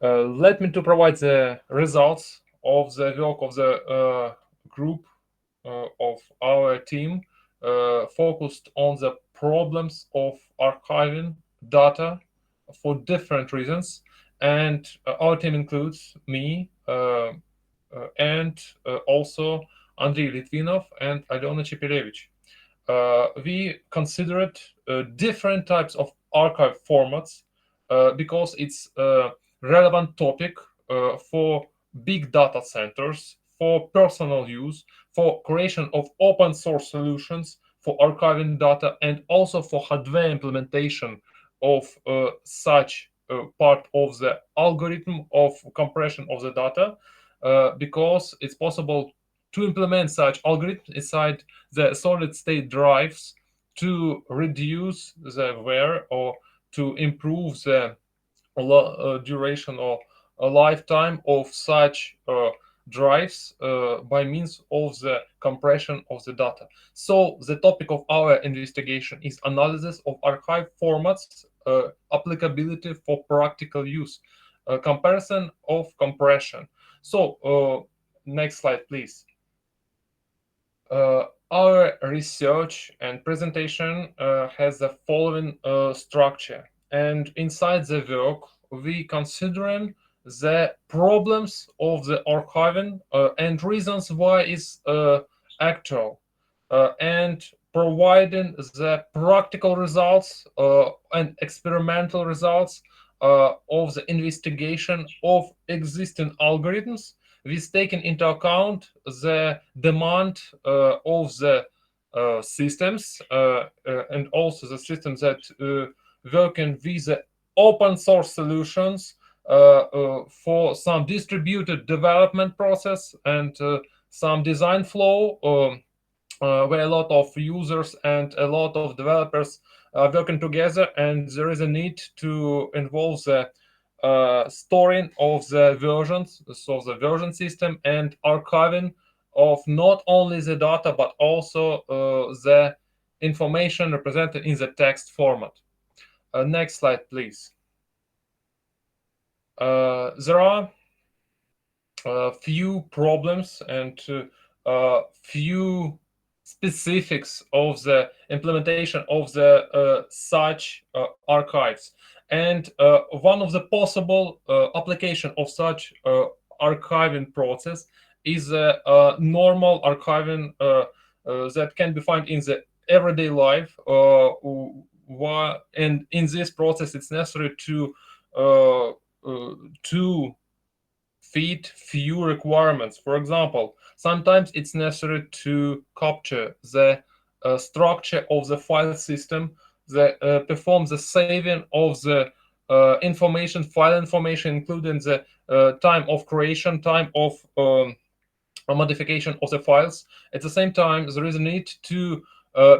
Let me to provide the results of the work of the group of our team focused on the problems of archiving data for different reasons. And our team includes me and also Andrei Litvinov and Alyona Chepelevich. We considered different types of archive formats because it's a relevant topic for big data centers, for personal use, for creation of open source solutions for archiving data, and also for hardware implementation of such part of the algorithm of compression of the data, because it's possible to implement such algorithms inside the solid state drives to reduce the wear or to improve the duration or a lifetime of such drives by means of the compression of the data. So the topic of our investigation is analysis of archive formats, applicability for practical use, comparison of compression. So next slide, please. Our research and presentation has the following structure, and inside the work we considering the problems of the archiving and reasons why it's actual, and providing the practical results and experimental results of the investigation of existing algorithms with taking into account the demand of the systems and also the systems that working with the open source solutions for some distributed development process and some design flow where a lot of users and a lot of developers are working together, and there is a need to involve the storing of the versions, so the version system, and archiving of not only the data but also the information represented in the text format. Next slide, please. There are few problems and few specifics of the implementation of the such archives, and one of the possible application of such archiving process is a normal archiving that can be found in the everyday life, and in this process it's necessary to fit few requirements. For example, sometimes it's necessary to capture the structure of the file system, that perform the saving of the information, file information, including the time of creation, time of modification of the files. At the same time, there is a need to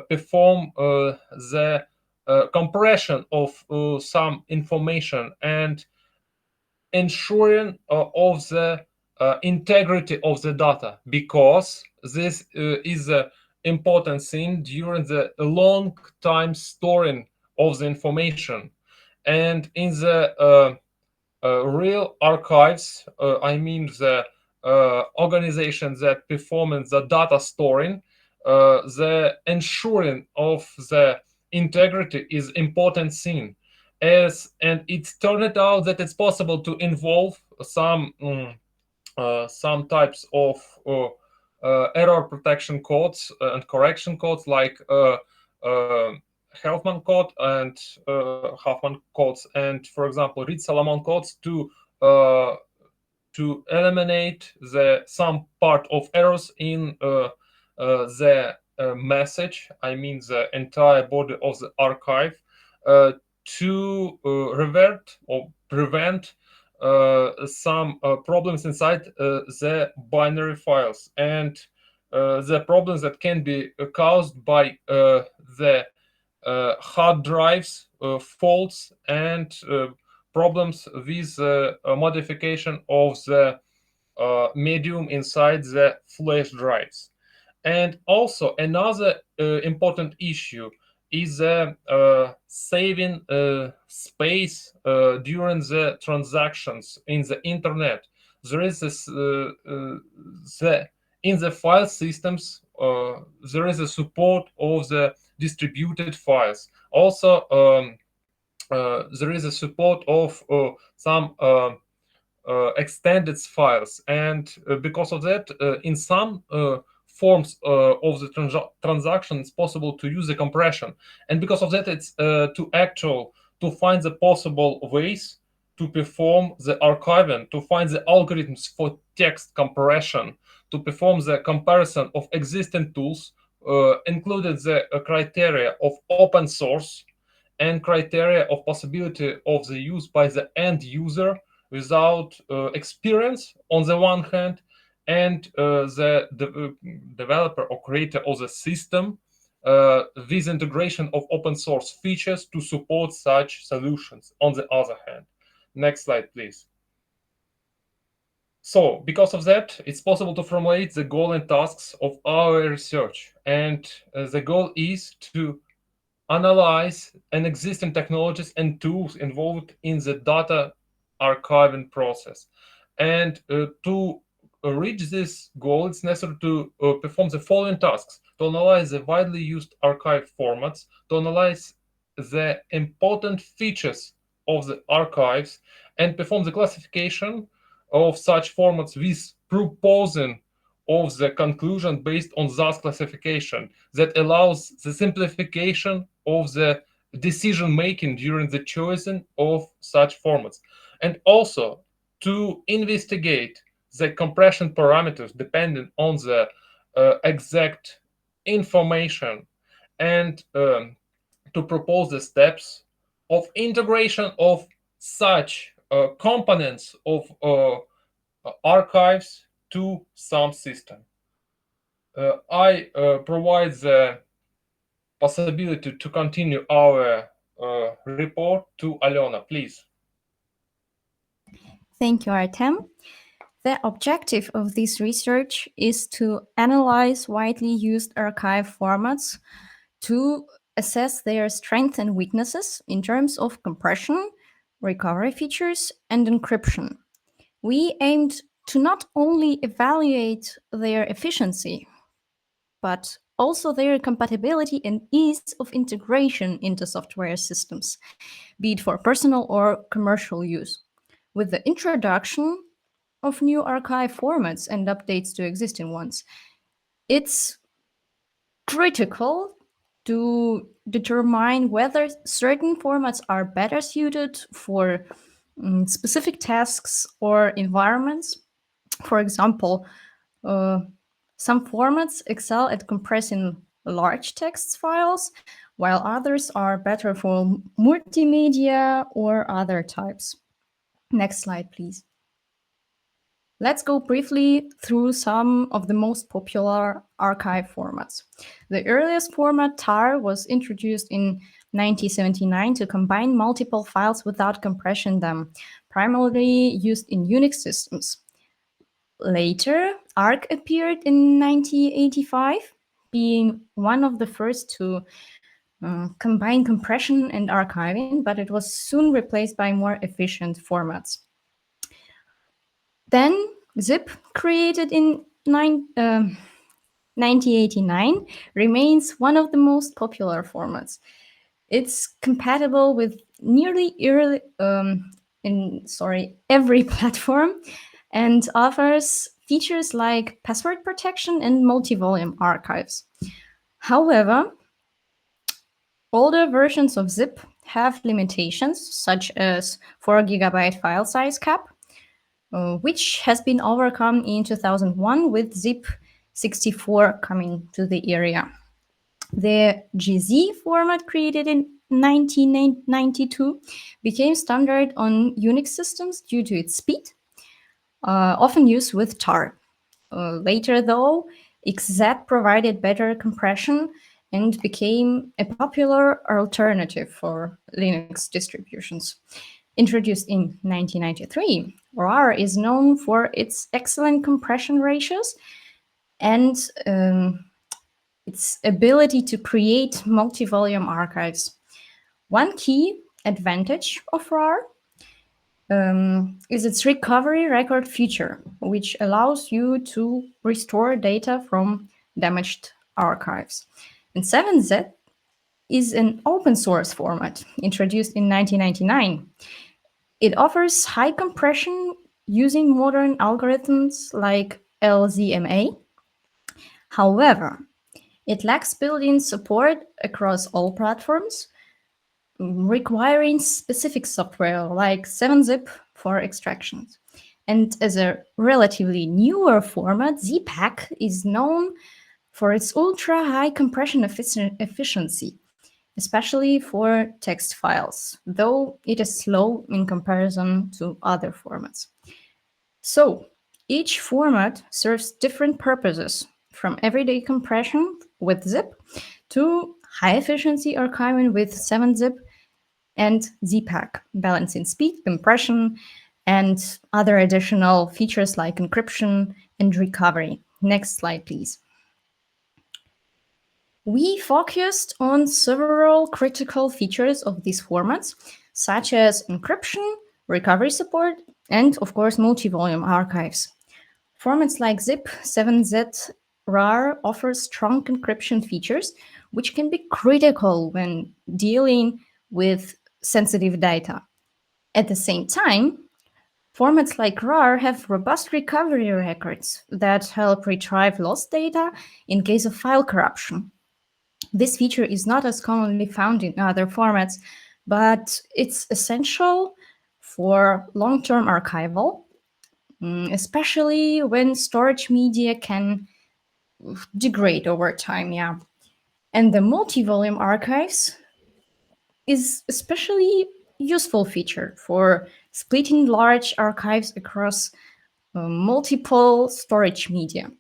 perform the compression of some information and ensuring of the integrity of the data, because this is an important thing during the long time storing of the information. And in the real archives, I mean the organizations that perform the data storing, the ensuring of the integrity is important thing. And it's turned out that it's possible to involve some types of error protection codes and correction codes, like Helfman code and Huffman codes, and for example Reed-Solomon codes, to eliminate some part of errors in the message, I mean the entire body of the archive, to revert or prevent some problems inside the binary files, and the problems that can be caused by the hard drives faults and problems with modification of the medium inside the flash drives. And also another important issue is saving space during the transactions in the internet. There is this in the file systems. There is a support of the distributed files. Also, there is a support of some extended files, and because of that, in some forms of the transaction, it's possible to use the compression, and because of that, it's to find the possible ways to perform the archiving, to find the algorithms for text compression, to perform the comparison of existing tools, included the criteria of open source and criteria of possibility of the use by the end user without experience on the one hand, and the developer or creator of the system with integration of open source features to support such solutions on the other hand. Next slide, please. So, because of that, it's possible to formulate the goal and tasks of our research. And the goal is to analyze an existing technologies and tools involved in the data archiving process. And to reach this goal, it's necessary to perform the following tasks: to analyze the widely used archive formats, to analyze the important features of the archives, and perform the classification of such formats with proposing of the conclusion based on that classification that allows the simplification of the decision making during the choosing of such formats, and also to investigate the compression parameters depending on the exact information, and to propose the steps of integration of such components of archives to some system. I provide the possibility to continue our report to Alena, please. Thank you, Artem. The objective of this research is to analyze widely used archive formats to assess their strengths and weaknesses in terms of compression, recovery features, and encryption. We aimed to not only evaluate their efficiency, but also their compatibility and ease of integration into software systems, be it for personal or commercial use. With the introduction of new archive formats and updates to existing ones, it's critical to determine whether certain formats are better suited for specific tasks or environments. For example, uh, some formats excel at compressing large text files, while others are better for multimedia or other types. Next slide, please. Let's go briefly through some of the most popular archive formats. The earliest format, tar, was introduced in 1979 to combine multiple files without compression them, primarily used in Unix systems. Later, ARC appeared in 1985, being one of the first to combine compression and archiving, but it was soon replaced by more efficient formats. Then zip, created in 1989, remains one of the most popular formats. It's compatible with nearly every platform and offers features like password protection and multi-volume archives. However, older versions of zip have limitations, such as 4 GB file size cap, which has been overcome in 2001 with zip 64 coming to the area. The GZ format, created in 1992, became standard on Unix systems due to its speed, often used with tar. Later, though, XZ provided better compression and became a popular alternative for Linux distributions. Introduced in 1993, RAR is known for its excellent compression ratios and its ability to create multi-volume archives. One key advantage of RAR is its recovery record feature, which allows you to restore data from damaged archives. And 7Z is an open source format introduced in 1999. It offers high compression using modern algorithms like LZMA. However, it lacks built-in support across all platforms, requiring specific software like 7-zip for extractions. And as a relatively newer format, ZPack is known for its ultra-high compression efficiency, especially for text files, though it is slow in comparison to other formats. So, each format serves different purposes, from everyday compression with zip to high efficiency archiving with 7-zip and ZPack, balancing speed, compression, and other additional features like encryption and recovery. Next slide, please. We focused on several critical features of these formats, such as encryption, recovery support, and of course, multi-volume archives. Formats like ZIP, 7Z, RAR offer strong encryption features, which can be critical when dealing with sensitive data. At the same time, formats like RAR have robust recovery records that help retrieve lost data in case of file corruption. This feature is not as commonly found in other formats, but it's essential for long-term archival, especially when storage media can degrade over time, yeah. And the multi-volume archives is especially useful feature for splitting large archives across multiple storage media.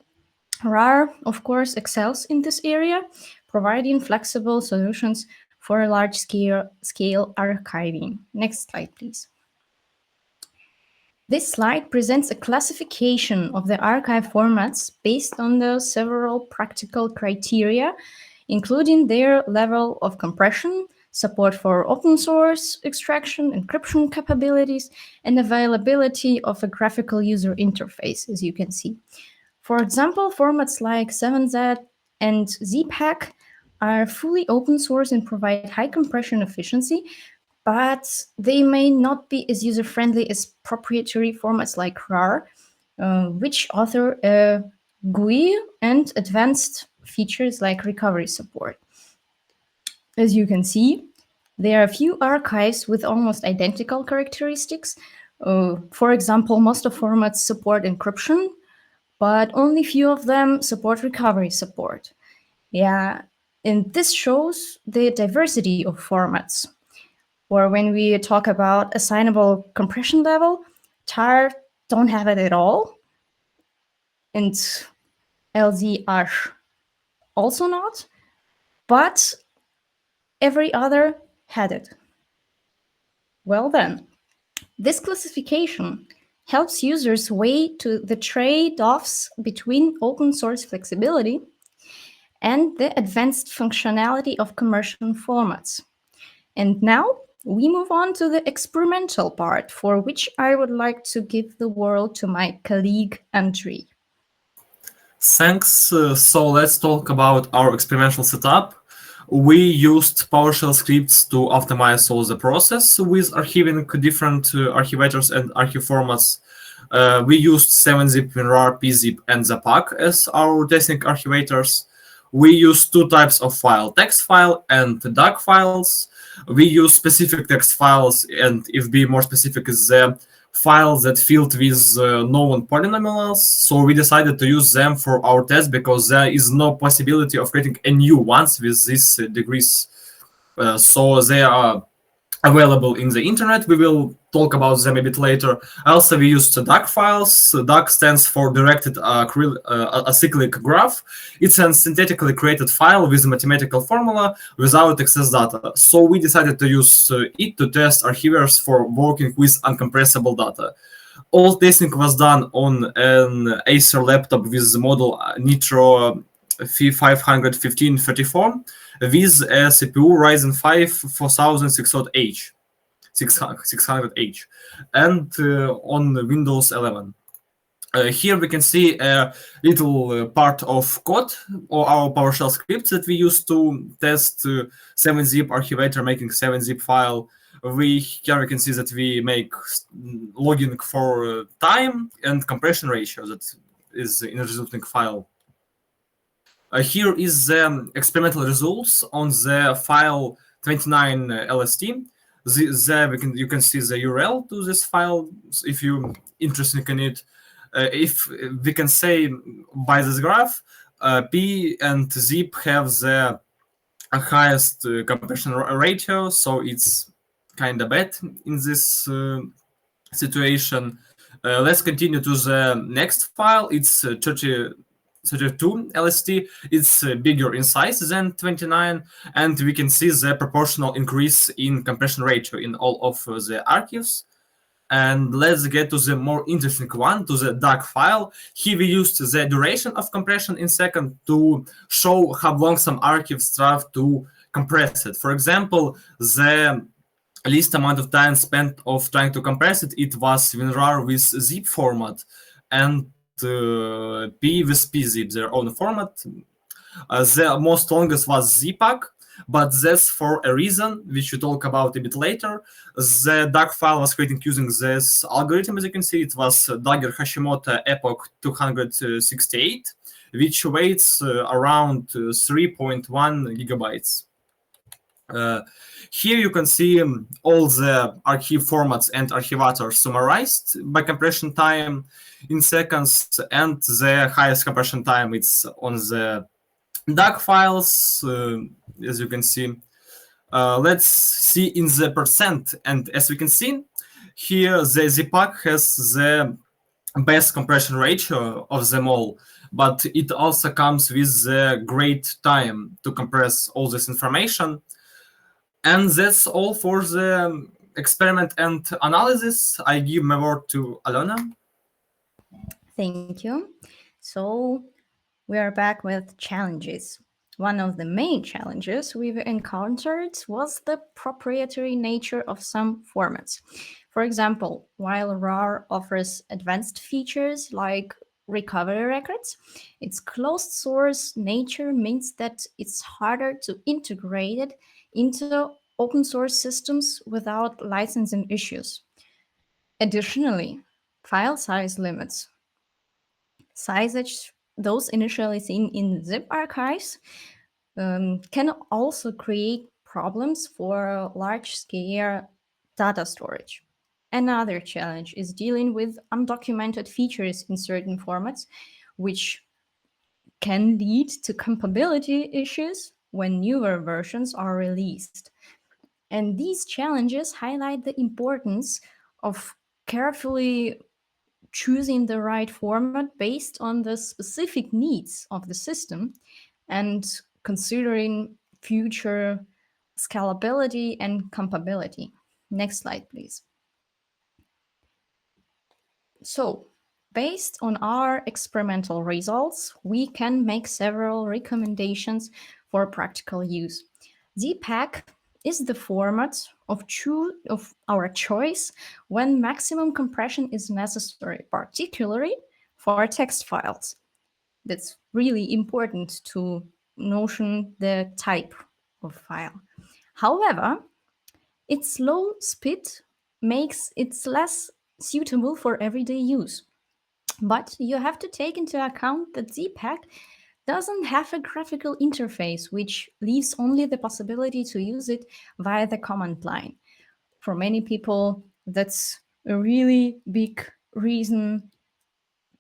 RAR, of course, excels in this area, providing flexible solutions for large-scale archiving. Next slide, please. This slide presents a classification of the archive formats based on the several practical criteria, including their level of compression, support for open source extraction, encryption capabilities, and availability of a graphical user interface, as you can see. For example, formats like 7Z and ZPack are fully open source and provide high compression efficiency, but they may not be as user-friendly as proprietary formats like RAR, which offer a GUI and advanced features like recovery support. As you can see, there are a few archives with almost identical characteristics. For example, most of formats support encryption, but only few of them support recovery support. Yeah, and this shows the diversity of formats. Or when we talk about assignable compression level, TAR don't have it at all, and LZ-ASH also not, but every other had it. Well then, this classification helps users weigh to the trade-offs between open source flexibility and the advanced functionality of commercial formats. And now we move on to the experimental part, for which I would like to give the word to my colleague Andrei. Thanks. So let's talk about our experimental setup. We used PowerShell scripts to optimize all the process with archiving different archivators and archive formats. We used 7-zip, WinRAR, PZip, and ZPack as our testing archivators. We use two types of file, text file and DAG files. We use specific text files, and if be more specific, is the files that filled with known polynomials. So we decided to use them for our test because there is no possibility of creating a new ones with these degrees. So they are available in the internet. We will talk about them a bit later. Also, we used DAG files. DAG stands for Directed Acyclic Graph. It's a synthetically created file with a mathematical formula without excess data. So we decided to use it to test archivers for working with uncompressible data. All testing was done on an Acer laptop with the model Nitro F515-34 with a CPU Ryzen 5 4600H, 600H, and on Windows 11. Here we can see a little part of code or our PowerShell scripts that we use to test 7-zip archivator making 7-zip file. Here we can see that we make logging for time and compression ratio that is in the resulting file. Here is the experimental results on the file 29 LST. You can see the URL to this file if you're interested in it. If we can say by this graph, P and zip have the highest compression ratio, so it's kind of bad in this situation. Let's continue to the next file. It's 32 LST. It's bigger in size than 29, and we can see the proportional increase in compression ratio in all of the archives. And let's get to the more interesting one, to the DAG file. Here we used the duration of compression in second to show how long some archives have to compress it. For example, the least amount of time spent of trying to compress it, it was WinRAR with zip format, and P with pzip, their own format. The most longest was zpack, but that's for a reason which we talk about a bit later. The DAG file was created using this algorithm. As you can see, it was Dagger Hashimoto Epoch 268, which weighs around 3.1 gigabytes. Here you can see all the archive formats and archivators summarized by compression time in seconds, and the highest compression time it's on the DAG files, as you can see. Let's see in the percent, and as we can see here, the zpack has the best compression ratio of them all, but it also comes with the great time to compress all this information. And that's all for the experiment and analysis. I give my word to Alona. Thank you. So we are back with challenges. One of the main challenges we've encountered was the proprietary nature of some formats. For example, while RAR offers advanced features like recovery records, its closed source nature means that it's harder to integrate it into open source systems without licensing issues. Additionally, file size limits, sizes, those initially seen in zip archives, can also create problems for large-scale data storage. Another challenge is dealing with undocumented features in certain formats, which can lead to compatibility issues when newer versions are released. And these challenges highlight the importance of carefully choosing the right format based on the specific needs of the system and considering future scalability and compatibility. Next slide, please. So, based on our experimental results, we can make several recommendations for practical use. zpack is the format of our choice when maximum compression is necessary, particularly for text files. That's really important to notion the type of file. However, its low speed makes it less suitable for everyday use. But you have to take into account that zpack doesn't have a graphical interface, which leaves only the possibility to use it via the command line. For many people, that's a really big reason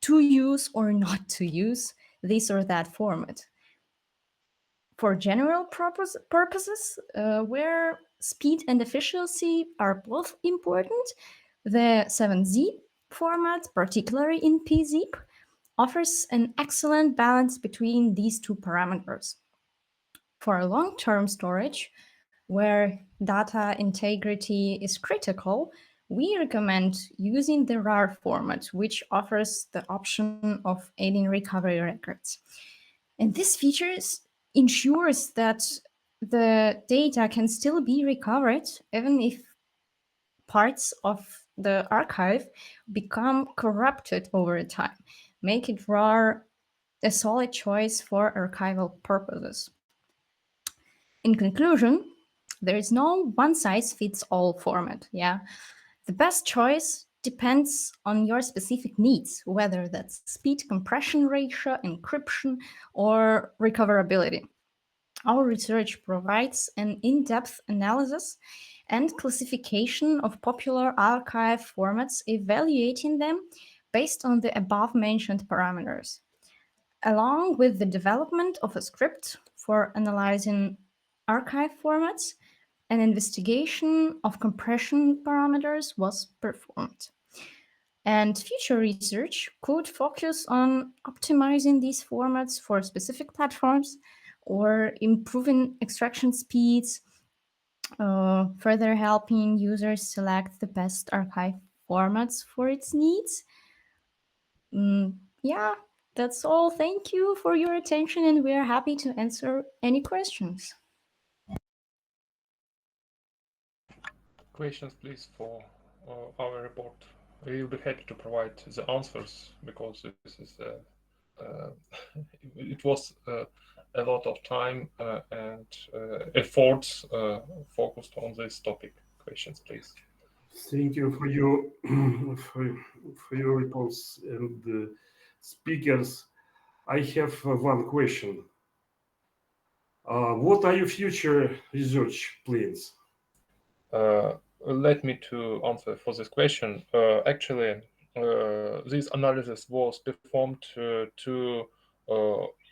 to use or not to use this or that format. For general purposes, where speed and efficiency are both important, the 7Z format, particularly in pzip, offers an excellent balance between these two parameters. For long-term storage, where data integrity is critical, we recommend using the RAR format, which offers the option of adding recovery records. And this feature ensures that the data can still be recovered even if parts of the archive become corrupted over time, make it RAR a solid choice for archival purposes. In conclusion, there is no one-size-fits-all format. Yeah, the best choice depends on your specific needs, whether that's speed, compression ratio, encryption, or recoverability. Our research provides an in-depth analysis and classification of popular archive formats, evaluating them based on the above-mentioned parameters. Along with the development of a script for analyzing archive formats, an investigation of compression parameters was performed. And future research could focus on optimizing these formats for specific platforms or improving extraction speeds, further helping users select the best archive formats for its needs. Yeah, that's all. Thank you for your attention, and we are happy to answer any questions. Questions, please, for our report. We will be happy to provide the answers because this is it was a lot of time and efforts focused on this topic. Questions, please. Thank you for your for your reports and speakers. I have one question. What are your future research plans? Let me to answer for this question. Actually, this analysis was performed to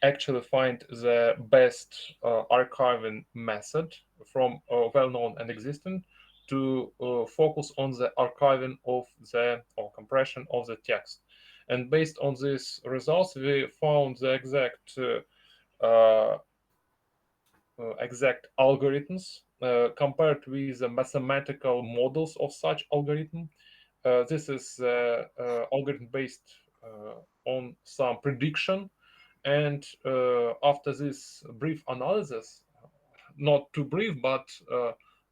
actually find the best archiving method from well-known and existing to focus on the archiving of the or compression of the text. And based on these results, we found the exact algorithms compared with the mathematical models of such algorithm. This is algorithm based on some prediction, and after this brief analysis, not too brief but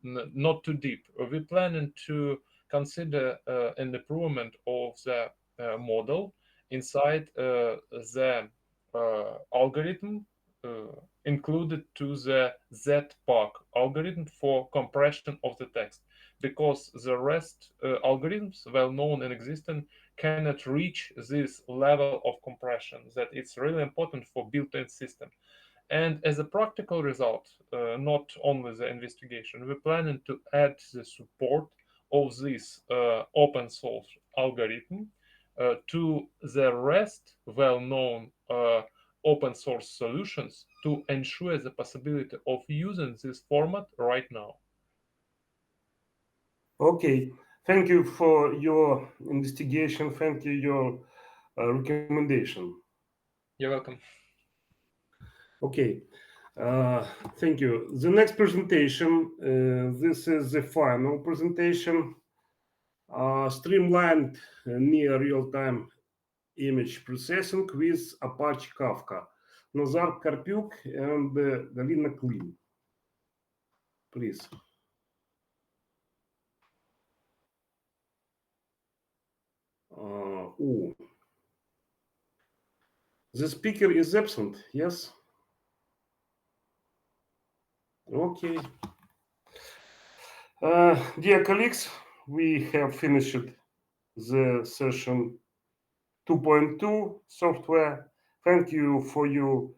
not too deep, we're planning to consider an improvement of the model inside the algorithm included to the ZPAC algorithm for compression of the text, because the rest algorithms, well known and existing, cannot reach this level of compression that it's really important for built-in system. And as a practical result, not only the investigation, we're planning to add the support of this open source algorithm to the rest well-known open source solutions to ensure the possibility of using this format right now. Okay, thank you for your investigation. Thank you your recommendation. You're welcome. Okay, thank you. The next presentation, this is the final presentation. Streamlined near real-time image processing with Apache Kafka. Nazar Karpyuk and Galina Klin. Please. Oh, the speaker is absent, yes? Okay. Dear colleagues, we have finished the session 2.2 software. Thank you for you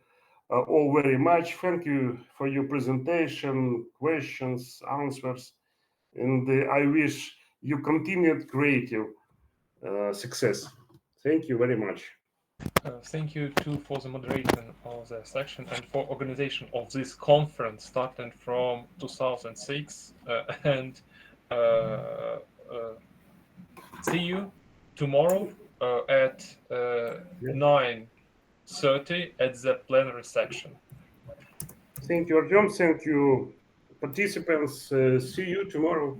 all very much. Thank you for your presentation, questions, answers, and I wish you continued creative success. Thank you very much. Thank you too for the moderation of the section and for organization of this conference starting from 2006 and see you tomorrow at 9:30 at the plenary section. Thank you, Artyom. Thank you, participants. See you tomorrow.